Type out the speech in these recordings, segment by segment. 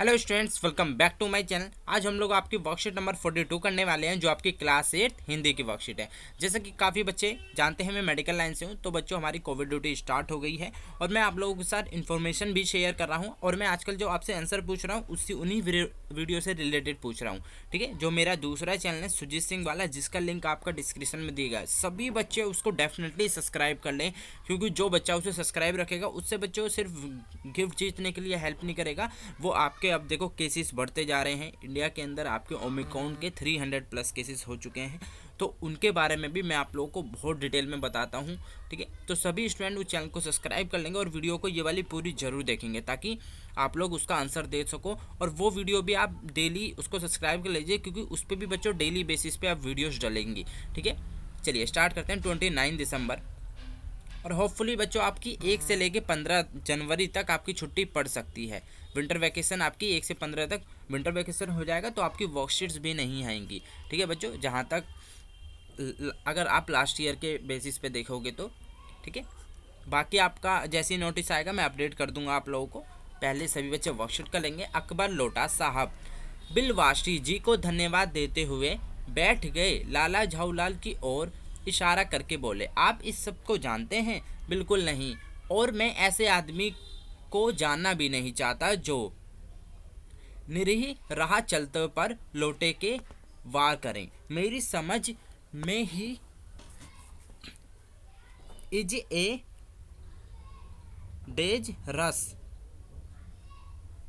Hello students, welcome back to my channel. आज हम लोग आपकी वर्कशीट नंबर 42 करने वाले हैं, जो आपकी क्लास 8 हिंदी की वर्कशीट है। जैसा कि काफ़ी बच्चे जानते हैं, मैं मेडिकल लाइन से हूं, तो बच्चों हमारी कोविड ड्यूटी स्टार्ट हो गई है और मैं आप लोगों के साथ इन्फॉर्मेशन भी शेयर कर रहा हूं। और मैं आजकल जो आपसे आंसर पूछ रहा हूँ उससे उन्हीं वीडियो से रिलेटेड पूछ रहा हूँ। ठीक है, जो मेरा दूसरा चैनल है सुजीत सिंह वाला, जिसका लिंक आपका डिस्क्रिप्शन में दिया गया है, सभी बच्चे उसको डेफिनेटली सब्सक्राइब कर लें, क्योंकि जो बच्चा उसे सब्सक्राइब रखेगा उससे बच्चों सिर्फ गिफ्ट जीतने के लिए हेल्प नहीं करेगा, वो आपके अब देखो केसेस बढ़ते जा रहे हैं। इंडिया के अंदर आपके ओमिक्रॉन के 300 प्लस केसेस हो चुके हैं, तो उनके बारे में भी मैं आप लोगों को बहुत डिटेल में बताता हूँ। ठीक है, तो सभी स्टूडेंट उस चैनल को सब्सक्राइब कर लेंगे और वीडियो को ये वाली पूरी जरूर देखेंगे, ताकि आप लोग उसका आंसर दे सको। और वो वीडियो भी आप डेली उसको सब्सक्राइब कर लीजिए, क्योंकि उस पर भी बच्चों डेली बेसिस पे आप वीडियोज़ डालेंगी। ठीक है, चलिए स्टार्ट करते हैं। 29 दिसंबर, और होपफुली बच्चों आपकी 1 से लेके 15 जनवरी तक आपकी छुट्टी पड़ सकती है। विंटर वैकेशन आपकी 1 से 15 तक विंटर वैकेशन हो जाएगा, तो आपकी वर्कशीट्स भी नहीं आएंगी। ठीक है बच्चों, जहाँ तक अगर आप लास्ट ईयर के बेसिस पे देखोगे तो। ठीक है, बाकी आपका जैसे ही नोटिस आएगा मैं अपडेट कर दूंगा आप लोगों को। पहले सभी बच्चे वर्कशीट कर लेंगे। अकबर लोटा साहब बिलवाशी जी को धन्यवाद देते हुए बैठ गए। लाला झाऊलाल की ओर इशारा करके बोले, आप इस सब को जानते हैं? बिल्कुल नहीं, और मैं ऐसे आदमी को जानना भी नहीं चाहता जो निरीह राह चलते पर लोटे के वार करें। मेरी समझ में ही इज ए डेज रस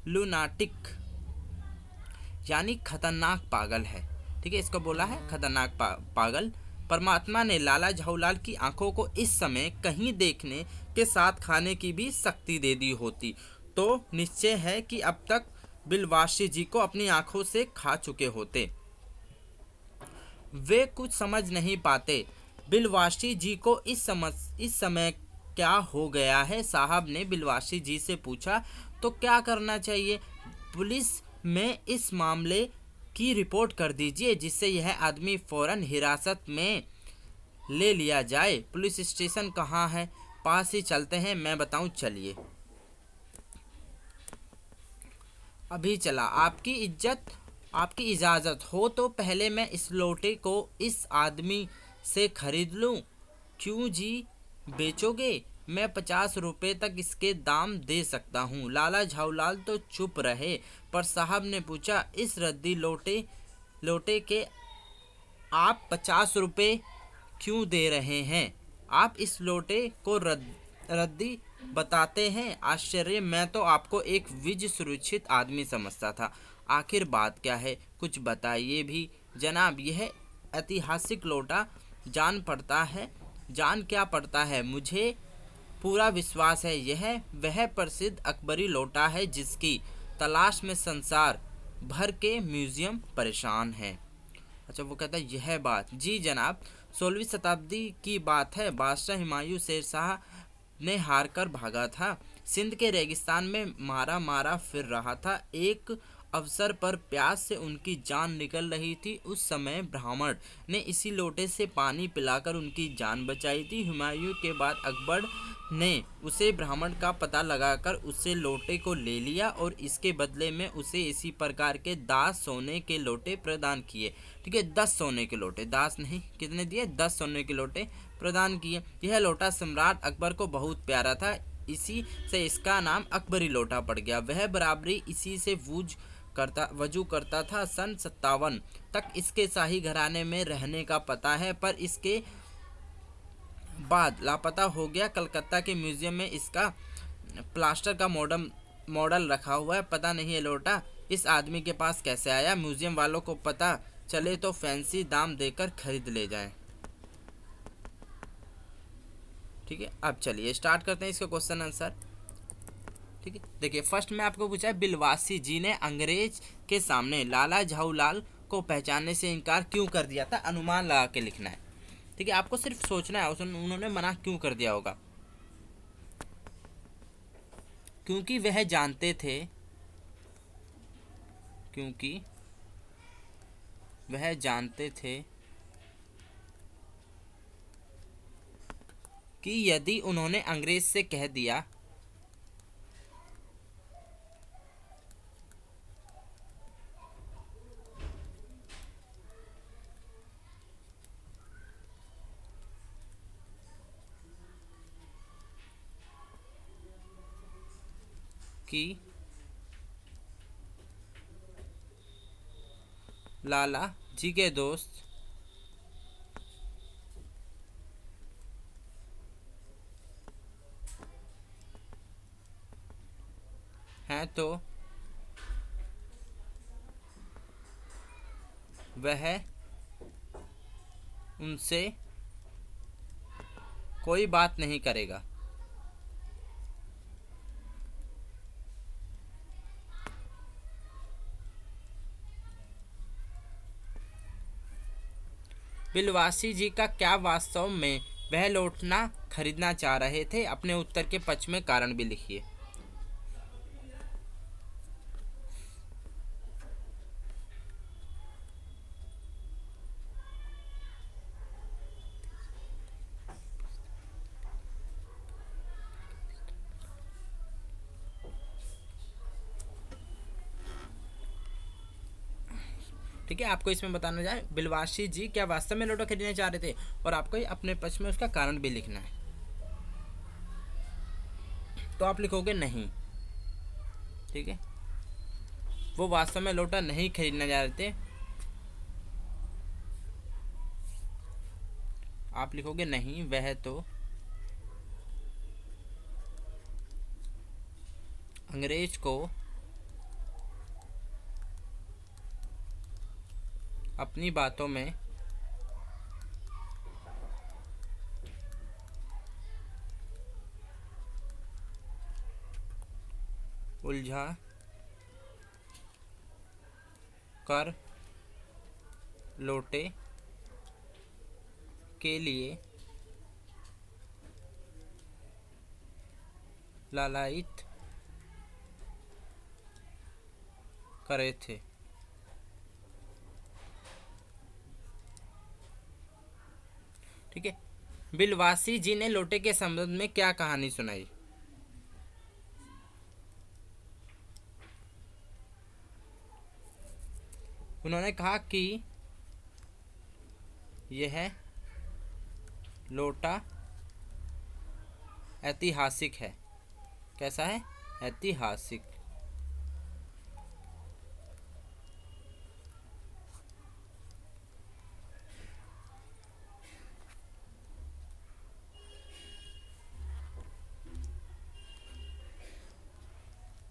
लुनाटिक, यानी खतरनाक पागल है। ठीक है, इसको बोला है खतरनाक पागल। परमात्मा ने लाला झाऊलाल की आंखों को इस समय कहीं देखने के साथ खाने की भी शक्ति दे दी होती, तो निश्चय है कि अब तक बिलवाशी जी को अपनी आंखों से खा चुके होते। वे कुछ समझ नहीं पाते। बिलवाशी जी को इस समय क्या हो गया है? साहब ने बिलवाशी जी से पूछा। तो क्या करना चाहिए? पुलिस में इस मामले की रिपोर्ट कर दीजिए, जिससे यह आदमी फौरन हिरासत में ले लिया जाए। पुलिस स्टेशन कहाँ है? पास ही चलते हैं, मैं बताऊं, चलिए। अभी चला। आपकी इजाज़त हो तो पहले मैं इस लोटे को इस आदमी से खरीद लूं। क्यों जी, बेचोगे? मैं 50 रुपये तक इसके दाम दे सकता हूँ। लाला झाऊलाल तो चुप रहे, पर साहब ने पूछा, इस रद्दी लोटे के आप 50 रुपये क्यों दे रहे हैं? आप इस लोटे को रद्दी बताते हैं? आश्चर्य, मैं तो आपको एक विज सुरक्षित आदमी समझता था। आखिर बात क्या है, कुछ बताइए भी। जनाब, यह ऐतिहासिक लोटा जान क्या पड़ता है? मुझे पूरा विश्वास है यह वह प्रसिद्ध अकबरी लोटा है जिसकी तलाश में संसार भर के म्यूजियम परेशान हैं। अच्छा, वो कहता है यह बात, जी जनाब, 16वीं शताब्दी की बात है। बादशाह हुमायूं शेर शाह ने हार कर भागा था। सिंध के रेगिस्तान में मारा मारा फिर रहा था। एक अवसर पर प्यास से उनकी जान निकल रही थी। उस समय ब्राह्मण ने इसी लोटे से पानी पिलाकर उनकी जान बचाई थी। हुमायूं के बाद अकबर ने उसे ब्राह्मण का पता लगाकर उससे लोटे को ले लिया और इसके बदले में उसे इसी प्रकार के 10 सोने के लोटे प्रदान किए। ठीक है, 10 सोने के लोटे, 10 नहीं, कितने दिए? 10 सोने के लोटे प्रदान किए। यह लोटा सम्राट अकबर को बहुत प्यारा था, इसी से इसका नाम अकबरी लोटा पड़ गया। वह बराबरी इसी से वजू करता था। सन 57 तक इसके शाही घराने में रहने का पता है, पर इसके बाद लापता हो गया। कलकत्ता के म्यूजियम में इसका प्लास्टर का मॉडल रखा हुआ है। पता नहीं है लोटा इस आदमी के पास कैसे आया। म्यूजियम वालों को पता चले तो फैंसी दाम देकर खरीद ले जाएं। ठीक है, अब चलिए स्टार्ट करते हैं इसका क्वेश्चन आंसर। ठीक है, देखिए फर्स्ट में आपको पूछा है, बिलवासी जी ने अंग्रेज के सामने लाला झाऊलाल को पहचानने से इनकार क्यों कर दिया था? अनुमान लगा के लिखना है। ठीक है, आपको सिर्फ सोचना है उन्होंने मना क्यों कर दिया होगा। क्योंकि वह जानते थे क्योंकि वह जानते थे कि यदि उन्होंने अंग्रेज से कह दिया कि लाला जी के दोस्त हैं तो वह उनसे कोई बात नहीं करेगा। बिलवासी जी का क्या वास्तव में वह लौटना खरीदना चाह रहे थे? अपने उत्तर के पक्ष में कारण भी लिखिए। ठीक है, आपको इसमें बताना जाए बिलवासी जी क्या वास्तव में लौटा खरीदना चाह रहे थे, और आपको अपने पक्ष में उसका कारण भी लिखना है। तो आप लिखोगे नहीं। ठीक है, वो वास्तव में लौटा नहीं खरीदना चाह रहे थे, आप लिखोगे नहीं, वह तो अंग्रेज को अपनी बातों में उलझा कर लौटे के लिए लालायित करे थे। ठीक है, बिलवासी जी ने लोटे के संबंध में क्या कहानी सुनाई? उन्होंने कहा कि यह लोटा ऐतिहासिक है। कैसा है? ऐतिहासिक।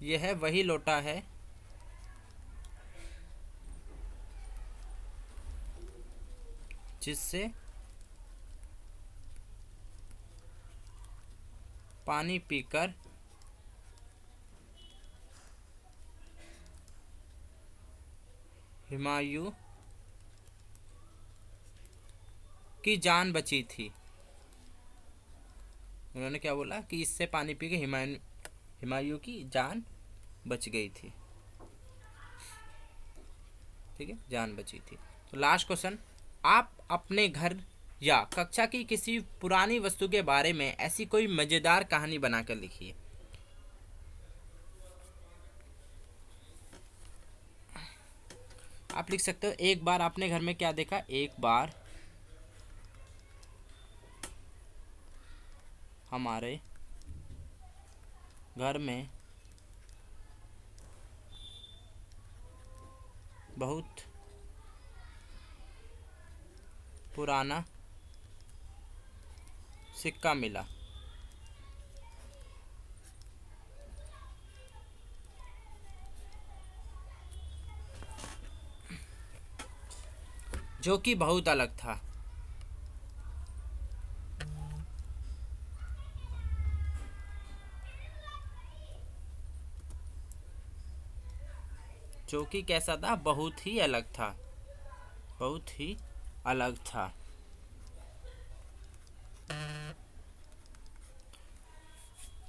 यह वही लोटा है जिससे पानी पीकर हुमायूं की जान बची थी। उन्होंने क्या बोला कि इससे पानी पी के हुमायूं की जान बच गई थी। ठीक है, जान बची थी। तो लास्ट क्वेश्चन, आप अपने घर या कक्षा की किसी पुरानी वस्तु के बारे में ऐसी कोई मजेदार कहानी बनाकर लिखिए। आप लिख सकते हो, एक बार आपने घर में क्या देखा? एक बार हमारे घर में बहुत पुराना सिक्का मिला जो कि बहुत अलग था। जो कि कैसा था? बहुत ही अलग था। बहुत ही अलग था।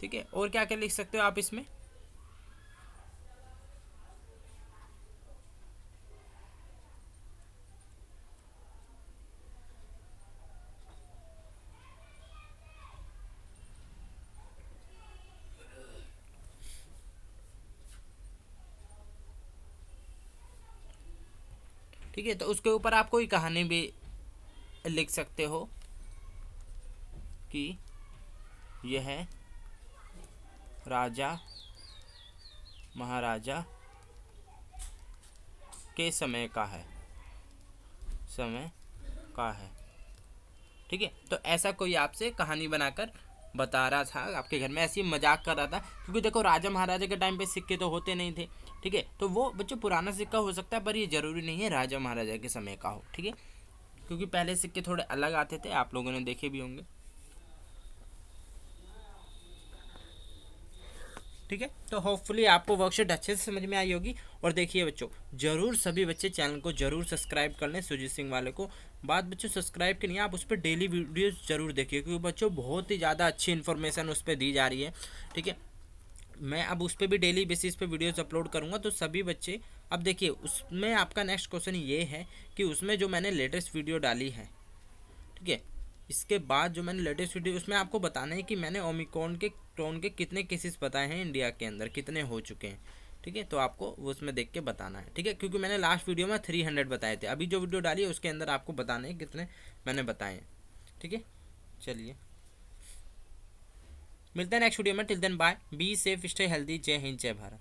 ठीक है, और क्या क्या लिख सकते हो आप इसमें? ठीक है, तो उसके ऊपर आप कोई कहानी भी लिख सकते हो कि यह राजा महाराजा के समय का है, समय का है। ठीक है, तो ऐसा कोई आपसे कहानी बनाकर बता रहा था, आपके घर में ऐसी मजाक कर रहा था, क्योंकि देखो राजा महाराजा के टाइम पे सिक्के तो होते नहीं थे। ठीक है, तो वो बच्चों पुराना सिक्का हो सकता है, पर ये जरूरी नहीं है राजा महाराजा के समय का हो। ठीक है, क्योंकि पहले सिक्के थोड़े अलग आते थे, आप लोगों ने देखे भी होंगे। ठीक है, तो होपफुली आपको वर्कशीट अच्छे से समझ में आई होगी। और देखिए बच्चों, जरूर सभी बच्चे चैनल को जरूर सब्सक्राइब कर लें सुजीत सिंह वाले को। बात बच्चों सब्सक्राइब की नहीं है, आप उस पर डेली वीडियोस जरूर देखिए, क्योंकि बच्चों बहुत ही ज़्यादा अच्छी इन्फॉर्मेशन उस पर दी जा रही है। ठीक है, मैं अब उस पर भी डेली बेसिस पे वीडियोस अपलोड करूँगा, तो सभी बच्चे अब देखिए उसमें आपका नेक्स्ट क्वेश्चन ये है कि उसमें जो मैंने लेटेस्ट वीडियो डाली है, ठीक है, इसके बाद जो मैंने लेटेस्ट वीडियो उसमें आपको बताना है कि मैंने ओमिक्रॉन के टोन के कितने केसेस बताए हैं इंडिया के अंदर, कितने हो चुके हैं। ठीक है, तो आपको वो उसमें देख के बताना है। ठीक है, क्योंकि मैंने लास्ट वीडियो में 300 बताए थे, अभी जो वीडियो डाली है उसके अंदर आपको बताना है कितने मैंने बताए हैं। ठीक है, चलिए मिलते हैं नेक्स्ट वीडियो में। Till then bye, be safe, stay healthy, जय हिंद, जय भारत।